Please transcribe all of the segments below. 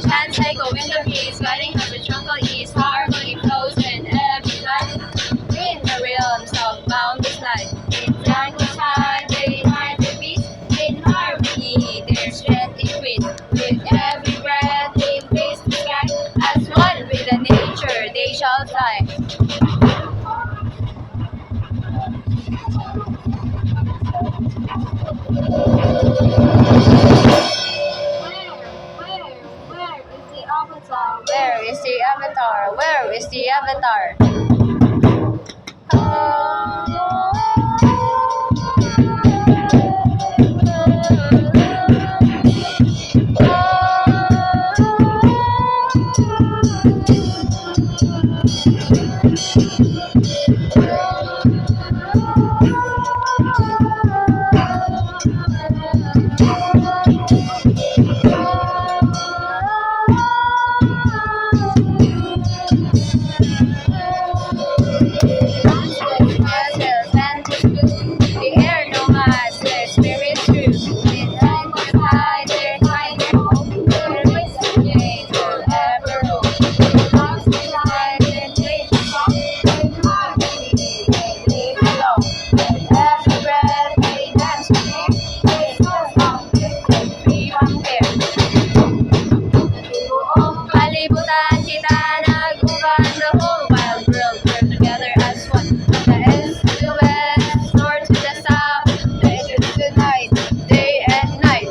Hands like a wind of breeze, guiding how the jungle east. Harmony flows in every life. In the realms of boundless light. In triangles high, they find their peace. In harmony, their strength increase. With every breath, they embrace the sky. As one with the nature, they shall fly. Where is the avatar? Where is the avatar? The air nomads, their spirits true. In angles high, their kind their hope. Their wisdom gains will ever rule. Lost behind their nature song. In harmony, they live alone. With every breath, they dance with air. They soar from with free from fear. Kalibutan kita nag-ubad the whole wild world. We're together as one. The east to the west, north to the south. Day to night, day and night.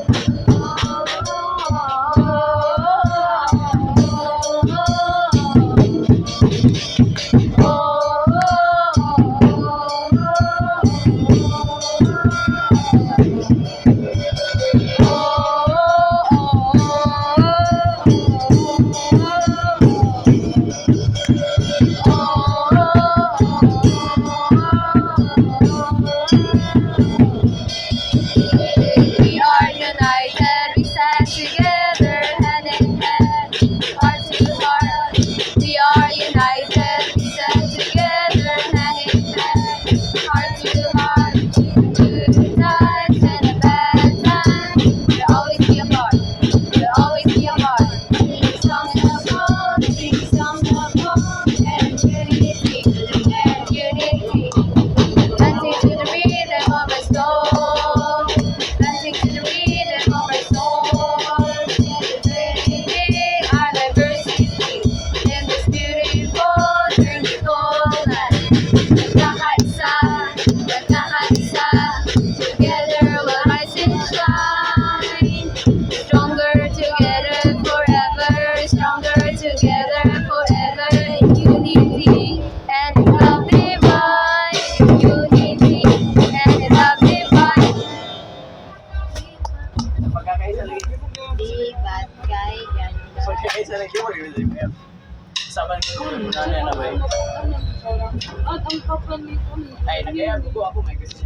We are united, we stand together, hand in hand, heart to heart. We are united, we stand together, hand in hand, heart to heart. Good times and the bad times, we'll always be apart. We'll always be apart. Things come and go, things come and go, and unity, and unity. Dancing to the rhythm of a soul. Dancing to the rhythm of our soul. Celebrating our diversity in this beautiful, beautiful land. Nagkakaisa, nagkakaisa. Together we'll rise and shine. Stronger together forever. Stronger together forever. In unity and love divine. Unity and love divine. Pagkakaisa lagi. Di bad guy, ganda. Pagkakaisa lagi mo, yun. Saban ko yung na ba eh. Ang kapal nito. Ay, nagaya ko may kasi